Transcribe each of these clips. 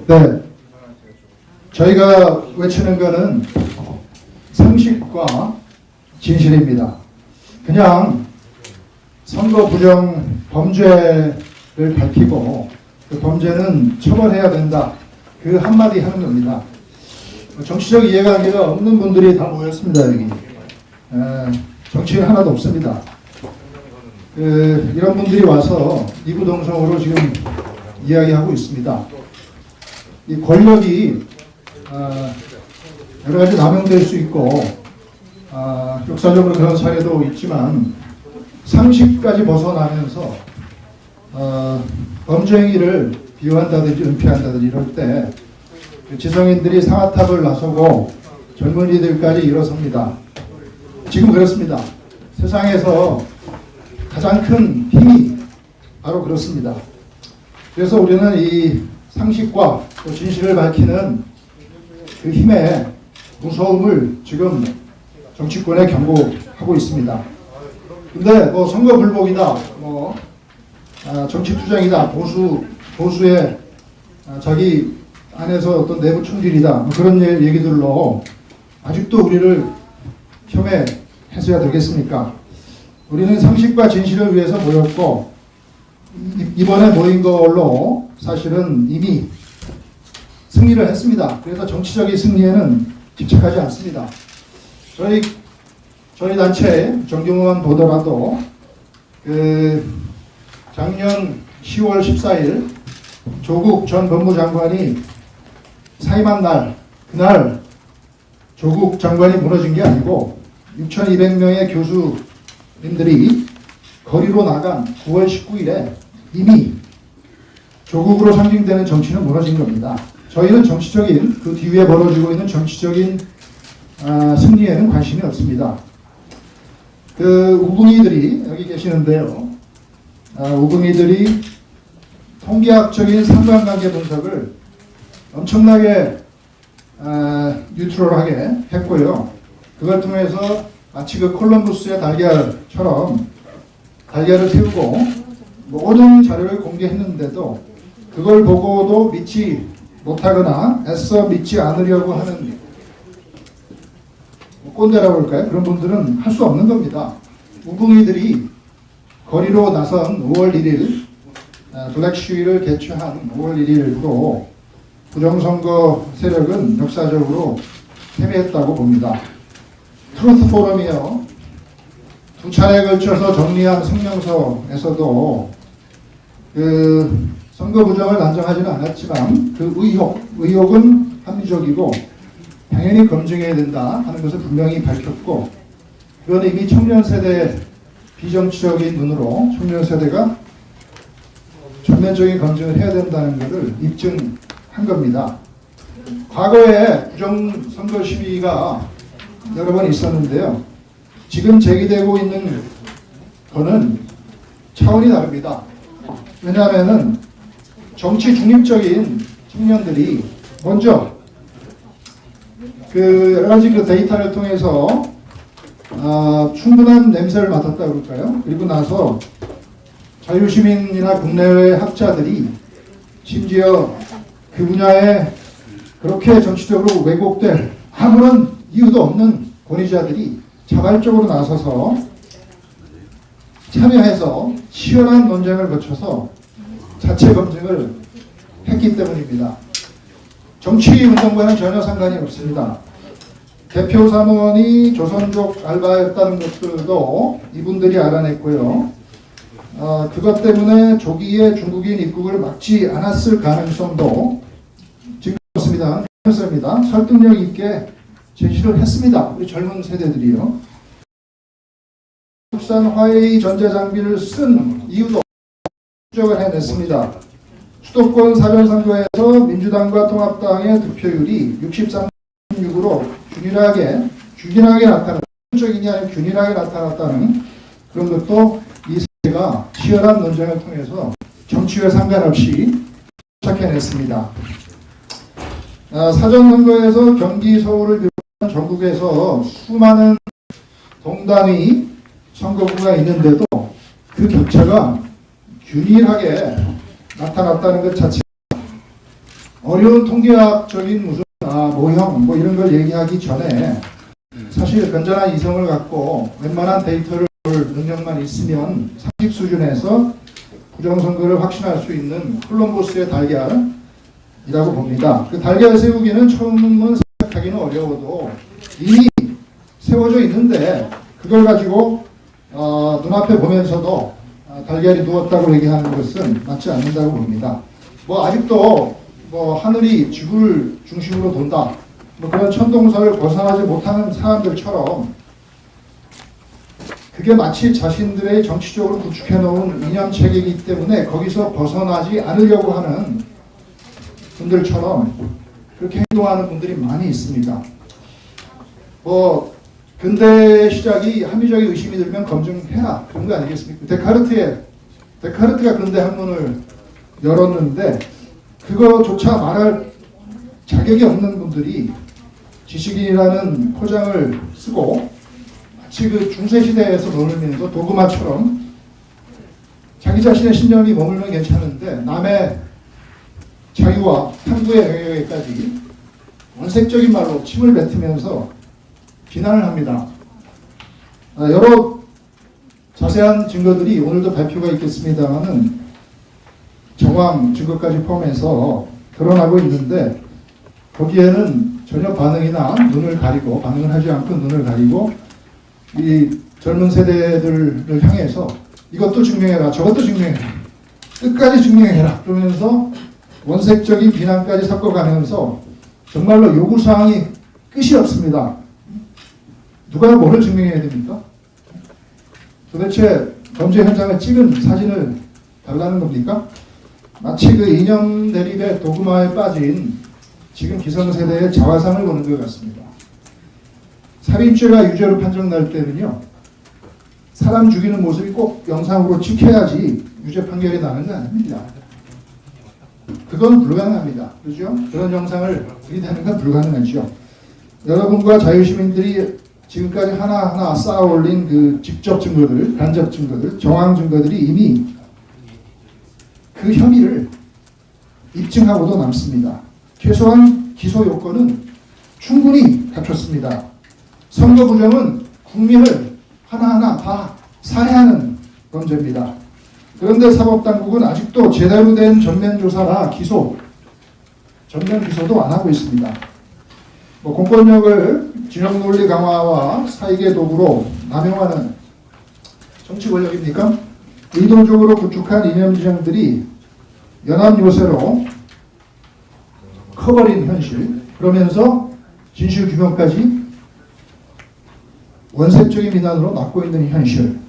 네, 저희가 외치는 것은 상식과 진실입니다. 그냥 선거 부정 범죄를 밝히고 그 범죄는 처벌해야 된다, 그 한마디 하는 겁니다. 정치적 이해관계가 없는 분들이 다 모였습니다. 여기 정치인 하나도 없습니다. 이런 분들이 와서 이구동성으로 지금 이야기하고 있습니다. 이 권력이 여러 가지 남용될 수 있고 역사적으로 그런 사례도 있지만 상식까지 벗어나면서 범죄 행위를 비호한다든지 은폐한다든지 이럴 때 지성인들이 상하탑을 나서고 젊은이들까지 일어섭니다. 지금 그렇습니다. 세상에서 가장 큰 힘이 바로 그렇습니다. 그래서 우리는 이 상식과 또 진실을 밝히는 그 힘의 무서움을 지금 정치권에 경고하고 있습니다. 근데 뭐 선거 불복이다, 뭐 정치 투쟁이다, 보수의 자기 안에서 어떤 내부 충돌이다, 뭐 그런 얘기들로 아직도 우리를 폄훼해서야 되겠습니까? 우리는 상식과 진실을 위해서 모였고 이번에 모인 걸로 사실은 이미 승리를 했습니다. 그래서 정치적인 승리에는 집착하지 않습니다. 저희 단체 정경원 보더라도 작년 10월 14일 조국 전 법무장관이 사임한 날, 그날 조국 장관이 무너진 게 아니고 6,200명의 교수님들이 거리로 나간 9월 19일에 이미 조국으로 상징되는 정치는 무너진 겁니다. 저희는 정치적인 그 뒤에 벌어지고 있는 정치적인 승리에는 관심이 없습니다. 우붕이들이 여기 계시는데요. 우붕이들이 통계학적인 상관관계 분석을 엄청나게 뉴트럴하게 했고요. 그걸 통해서 마치 그 콜럼버스의 달걀처럼 달걀을 태우고 모든 자료를 공개했는데도 그걸 보고도 믿지 못하거나 애써 믿지 않으려고 하는 꼰대라고 할까요? 그런 분들은 할 수 없는 겁니다. 우붕이들이 거리로 나선 5월 1일 블랙 시위를 개최한 5월 1일도 부정선거 세력은 역사적으로 패배했다고 봅니다. 트루스 포럼이요, 2차례에 걸쳐서 정리한 성명서에서도 선거 부정을 단정하지는 않았지만 그 의혹은 합리적이고 당연히 검증해야 된다 하는 것을 분명히 밝혔고, 그건 이미 청년 세대 비정치적인 눈으로 청년 세대가 전면적인 검증을 해야 된다는 것을 입증한 겁니다. 과거에 부정선거 시위가 여러 번 있었는데요. 지금 제기되고 있는 거는 차원이 다릅니다. 왜냐하면 정치 중립적인 청년들이 먼저 여러 가지 데이터를 통해서 충분한 냄새를 맡았다 그럴까요? 그리고 나서 자유시민이나 국내외 학자들이 심지어 그 분야에 그렇게 정치적으로 왜곡될 아무런 이유도 없는 권위자들이 자발적으로 나서서 참여해서 치열한 논쟁을 거쳐서 자체 검증을 했기 때문입니다. 정치 운동과는 전혀 상관이 없습니다. 대표 사무원이 조선족 알바였다는 것들도 이분들이 알아냈고요. 그것 때문에 조기에 중국인 입국을 막지 않았을 가능성도 증거했습니다. 설득력 있게 제시를 했습니다. 우리 젊은 세대들이요. 국산 화웨이 전자장비를 쓴 이유도 추적을 해냈습니다. 수도권 사전선거에서 민주당과 통합당의 득표율이 63.6으로 균일하게 나타났다는, 적이냐 아니면 균일하게 나타났다는 그런 것도 이 세대가 치열한 논쟁을 통해서 정치와 상관없이 착해냈습니다. 사전선거에서 경기, 서울을 비롯한 전국에서 수많은 동단위 선거구가 있는데도 그 격차가 균일하게 나타났다는 것 자체가 어려운 통계학적인 무슨 모형 뭐 이런 걸 얘기하기 전에 사실 건전한 이성을 갖고 웬만한 데이터를 볼 능력만 있으면 상식 수준에서 부정선거를 확신할 수 있는 콜럼버스의 달걀이라고 봅니다. 그 달걀 세우기는 처음은 생각하기는 어려워도 이미 세워져 있는데 그걸 가지고 눈앞에 보면서도 달걀이 누웠다고 얘기하는 것은 맞지 않는다고 봅니다. 뭐 아직도 뭐 하늘이 지구를 중심으로 돈다 뭐 그런 천동설을 벗어나지 못하는 사람들처럼 그게 마치 자신들의 정치적으로 구축해 놓은 이념체계이기 때문에 거기서 벗어나지 않으려고 하는 분들처럼 그렇게 행동하는 분들이 많이 있습니다. 뭐 근대 시작이 합리적인 의심이 들면 검증해라 그런 거 아니겠습니까? 데카르트가 근대 학문을 열었는데 그거조차 말할 자격이 없는 분들이 지식인이라는 포장을 쓰고 마치 그 중세시대에서 머물면서 도그마처럼 자기 자신의 신념이 머물면 괜찮은데 남의 자유와 탐구의 영역에까지 원색적인 말로 침을 뱉으면서 비난을 합니다. 여러 자세한 증거들이 오늘도 발표가 있겠습니다만은 정황 증거까지 포함해서 드러나고 있는데 거기에는 전혀 반응이나 눈을 가리고 반응을 하지 않고 눈을 가리고 이 젊은 세대들을 향해서 이것도 증명해라 저것도 증명해라 끝까지 증명해라 그러면서 원색적인 비난까지 섞어가면서 정말로 요구사항이 끝이 없습니다. 누가 뭐를 증명해야 됩니까? 도대체 범죄 현장을 찍은 사진을 달라는 겁니까? 마치 그 이념 대립의 도그마에 빠진 지금 기성세대의 자화상을 보는 것 같습니다. 살인죄가 유죄로 판정날 때는요. 사람 죽이는 모습이 꼭 영상으로 찍혀야지 유죄 판결이 나는 거 아닙니다. 그건 불가능합니다. 그렇죠? 그런 영상을 들이대는 건 불가능하죠. 여러분과 자유시민들이 지금까지 하나하나 쌓아 올린 그 직접 증거들, 간접 증거들, 정황 증거들이 이미 그 혐의를 입증하고도 남습니다. 최소한 기소 요건은 충분히 갖췄습니다. 선거 부정은 국민을 하나하나 다 살해하는 범죄입니다. 그런데 사법당국은 아직도 제대로 된 전면 조사나 전면 기소도 안 하고 있습니다. 뭐 공권력을 진영 논리 강화와 사익의 도구로 남용하는 정치 권력입니까? 의도적으로 구축한 이념 지형들이 연합 요새로 커버린 현실, 그러면서 진실 규명까지 원색적인 비난으로 막고 있는 현실.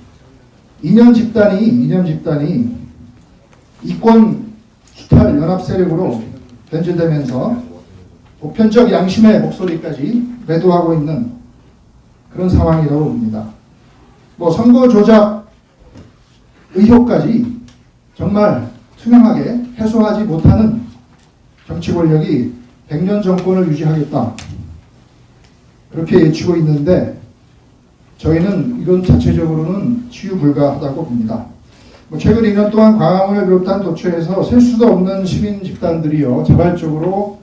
이념 집단이 이권 수탈 연합 세력으로 변질되면서 보편적 양심의 목소리까지 매도하고 있는 그런 상황이라고 봅니다. 뭐 선거 조작 의혹까지 정말 투명하게 해소하지 못하는 정치 권력이 100년 정권을 유지하겠다 그렇게 예치고 있는데 저희는 이건 자체적으로는 치유 불가하다고 봅니다. 뭐 최근 2년 동안 광화문을 비롯한 도처에서 셀 수도 없는 시민 집단들이요 자발적으로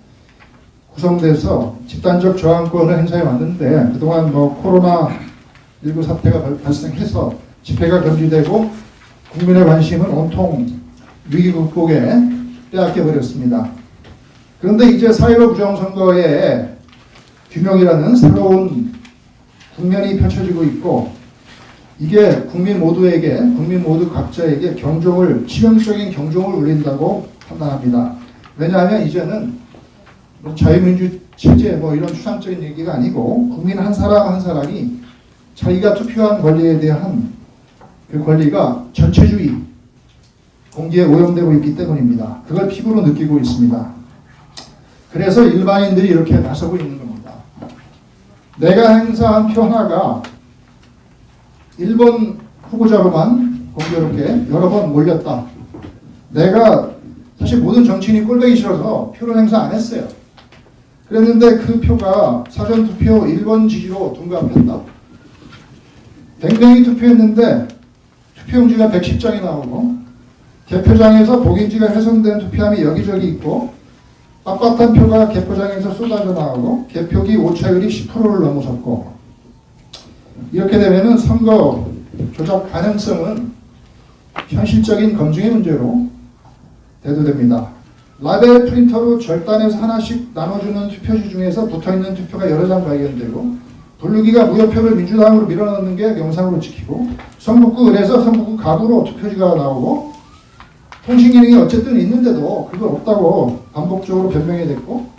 구성돼서 집단적 저항권을 행사해 왔는데 그동안 뭐 코로나19 사태가 발생해서 집회가 금지되고 국민의 관심은 온통 위기 극복에 빼앗겨 버렸습니다. 그런데 이제 사회와 부정선거의 균형이라는 새로운 국면이 펼쳐지고 있고 이게 국민 모두 각자에게 치명적인 경종을 울린다고 판단합니다. 왜냐하면 이제는 뭐 자유민주 체제 뭐 이런 추상적인 얘기가 아니고 국민 한 사람 한 사람이 자기가 투표한 권리에 대한 그 권리가 전체주의 공기에 오염되고 있기 때문입니다. 그걸 피부로 느끼고 있습니다. 그래서 일반인들이 이렇게 나서고 있는 겁니다. 내가 행사한 표 하나가 1번 후보자로만 공교롭게 여러 번 몰렸다. 내가 사실 모든 정치인이 꼴보기 싫어서 표를 행사 안 했어요. 그랬는데 그 표가 사전투표 1번 지지로 둔갑했다. 100명이 투표했는데 투표용지가 110장이 나오고 개표장에서 복인지가 훼손된 투표함이 여기저기 있고 빳빳한 표가 개표장에서 쏟아져 나오고 개표기 오차율이 10%를 넘어섰고 이렇게 되면은 선거 조작 가능성은 현실적인 검증의 문제로 대두됩니다. 라벨 프린터로 절단해서 하나씩 나눠주는 투표지 중에서 붙어있는 투표가 여러 장 발견되고 분류기가 무효표를 민주당으로 밀어넣는 게 영상으로 찍히고 성북구 을에서 성북구 갑으로 투표지가 나오고 통신 기능이 어쨌든 있는데도 그거 없다고 반복적으로 변명이 됐고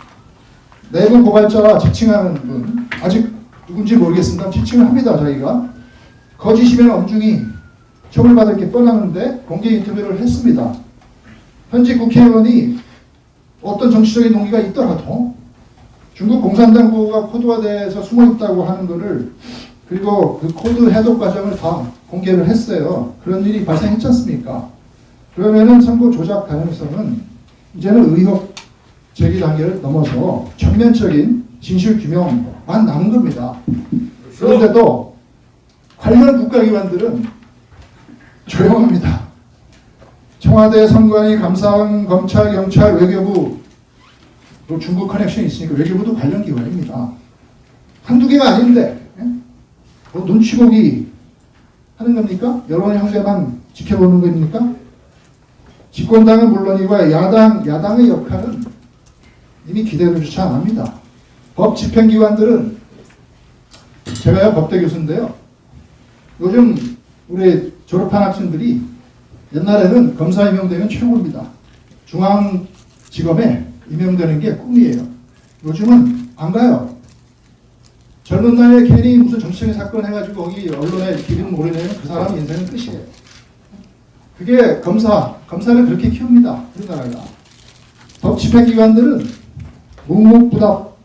내부 고발자와 지칭하는 분 아직 누군지 모르겠습니다. 지칭을 합니다. 저희가 거짓이면 엄중히 처벌받을 게 뻔하는데 공개 인터뷰를 했습니다. 현직 국회의원이 어떤 정치적인 동기가 있더라도 중국 공산당 보고가 코드화돼서 숨어있다고 하는 것을 그리고 그 코드 해독 과정을 다 공개를 했어요. 그런 일이 발생했지 않습니까? 그러면은 선거 조작 가능성은 이제는 의혹 제기 단계를 넘어서 전면적인 진실 규명만 남은 겁니다. 그런데도 관련 국가기관들은 조용합니다. 청와대, 선관위, 감사원, 검찰, 경찰, 외교부, 또 중국 커넥션이 있으니까 외교부도 관련 기관입니다. 한두 개가 아닌데 뭐 눈치 보기 하는 겁니까? 여론의 형세만 지켜보는 겁니까? 집권당은 물론이고 야당의 역할은 이미 기대도조차 안 합니다. 법 집행기관들은 제가요 법대 교수인데요. 요즘 우리 졸업한 학생들이 옛날에는 검사 임명되면 최고입니다. 중앙지검에 임명되는 게 꿈이에요. 요즘은 안 가요. 젊은 나이에 괜히 무슨 정치적인 사건 해가지고 거기 언론에 기름 몰아내면 그 사람 인생은 끝이에요. 그게 검사를 그렇게 키웁니다. 우리나라가. 법 집행기관들은 묵묵부답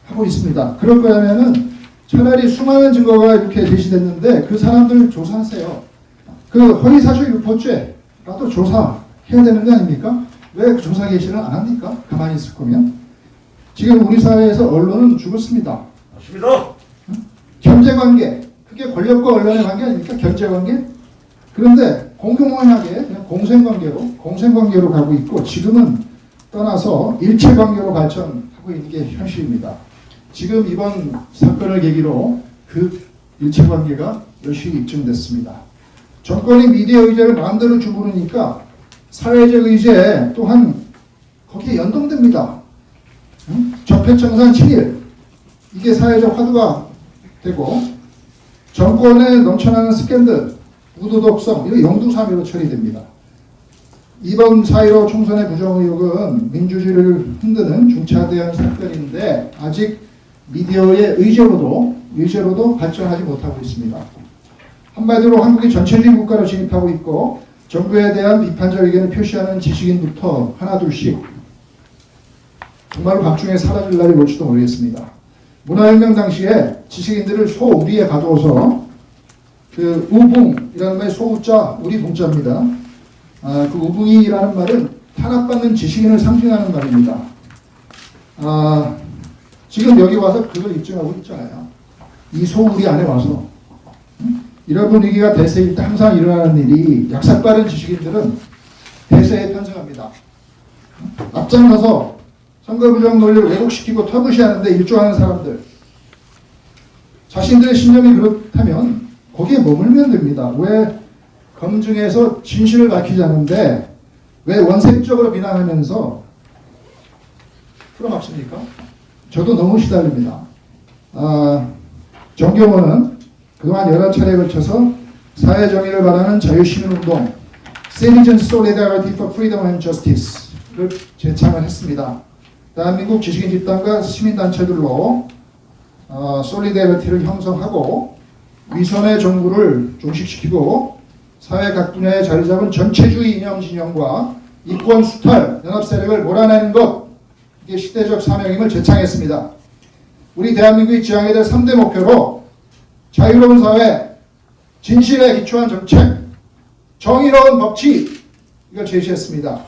하고 있습니다. 그럴 거라면은 차라리 수많은 증거가 이렇게 제시됐는데 그 사람들 조사하세요. 그 허위사실 유포죄라도 조사해야 되는 거 아닙니까? 왜 그 조사 개시를 안 합니까? 가만히 있을 거면. 지금 우리 사회에서 언론은 죽었습니다. 맞습니다. 견제관계, 그게 권력과 언론의 관계 아닙니까? 견제관계? 그런데 공공연하게 그냥 공생관계로 가고 있고 지금은 떠나서 일체관계로 발전하고 있는 게 현실입니다. 지금 이번 사건을 계기로 그 일체관계가 여실히 입증됐습니다. 정권이 미디어 의제를 마음대로 주무르니까 사회적 의제 또한 거기에 연동됩니다. 적폐청산 친일 이게 사회적 화두가 되고 정권에 넘쳐나는 스캔들 우도독성 이런 영두사미로 처리됩니다. 이번 4.15 총선의 부정 의혹은 민주주의를 흔드는 중차대한 사건인데 아직 미디어의 의제로도 발전하지 못하고 있습니다. 한마디로 한국이 전체주의 국가로 진입하고 있고 정부에 대한 비판적 의견을 표시하는 지식인부터 하나둘씩 정말로 밤중에 사라질 날이 올지도 모르겠습니다. 문화혁명 당시에 지식인들을 소우리에 가두어서 그 우붕이라는 말이 소우자 우리 붕자입니다. 그 우붕이라는 말은 탄압받는 지식인을 상징하는 말입니다. 지금 여기 와서 그걸 입증하고 있잖아요. 이 소우리 안에 와서 이런 분위기가 대세일 때 항상 일어나는 일이 약삭빠른 지식인들은 대세에 편승합니다. 앞장서서 선거 부정 논리를 왜곡시키고 터부시하는데 일조하는 사람들 자신들의 신념이 그렇다면 거기에 머물면 됩니다. 왜 검증해서 진실을 밝히자는데 왜 원색적으로 비난하면서 풀어막습니까? 저도 너무 시달립니다. 정경호는 그동안 여러 차례에 걸쳐서 사회정의를 바라는 자유시민운동 Citizen Solidarity for Freedom and Justice를 제창을 했습니다. 대한민국 지식인 집단과 시민단체들로 솔리데리티를 형성하고 위선의 정부를 종식시키고 사회 각 분야에 자리 잡은 전체주의 이념 진영과 이권 수탈 연합 세력을 몰아내는 것 이게 시대적 사명임을 제창했습니다. 우리 대한민국이 지향해야 될 3대 목표로 자유로운 사회, 진실에 기초한 정책, 정의로운 법치 이걸 제시했습니다.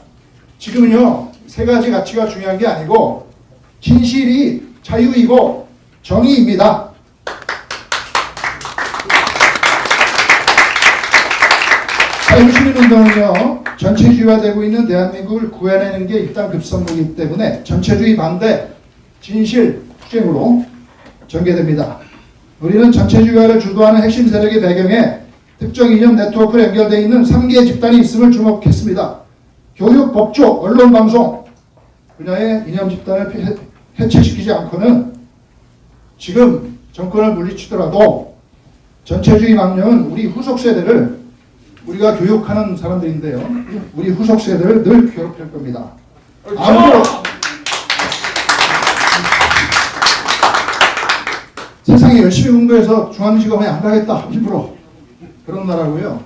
지금은요 3가지 가치가 중요한 게 아니고 진실이 자유이고 정의입니다. 자유시민운동은요, 전체주의화되고 있는 대한민국을 구해내는 게 일단 급선무이기 때문에 전체주의 반대 진실 투쟁으로 전개됩니다. 우리는 전체주의화를 주도하는 핵심 세력의 배경에 특정 이념 네트워크로 연결되어 있는 3개의 집단이 있음을 주목했습니다. 교육, 법조, 언론, 방송 분야의 이념 집단을 해체시키지 않고는 지금 정권을 물리치더라도 전체주의 망령은 우리 후속 세대를, 우리가 교육하는 사람들인데요, 우리 후속 세대를 늘 괴롭힐 겁니다. 아무도 세상에 열심히 공부해서 중앙지검에 안 가겠다 일부러 그런 나라고요.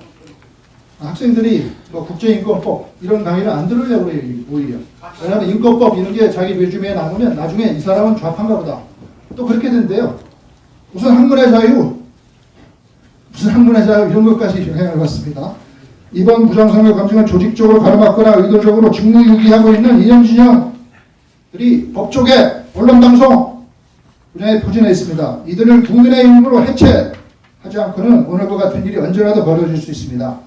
학생들이 뭐 국제인권법 이런 강의를 안 들으려고 그래요. 오히려. 왜냐하면 인권법 이런 게 자기 레주메에 나오면 나중에 이 사람은 좌파인가 보다 또 그렇게 된대요. 우선 학문의 자유, 무슨 학문의 자유 이런 것까지 영향을 받습니다. 이번 부정선거 검증을 조직적으로 가로막거나 의도적으로 직무유기하고 있는 이념 진영들이 법조계, 언론방송 분야에 포진해 있습니다. 이들을 국민의힘으로 해체하지 않고는 오늘과 같은 일이 언제라도 벌어질 수 있습니다.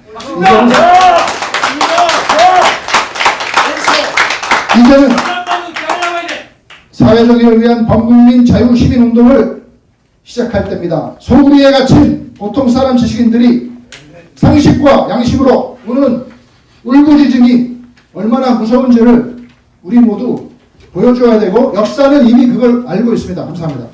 이제는 사회정의를 위한 범국민 자유시민운동을 시작할 때입니다. 소구리에 갇힌 보통 사람 지식인들이 상식과 양심으로 우는 울부짖음이 얼마나 무서운지를 우리 모두 보여줘야 되고 역사는 이미 그걸 알고 있습니다. 감사합니다.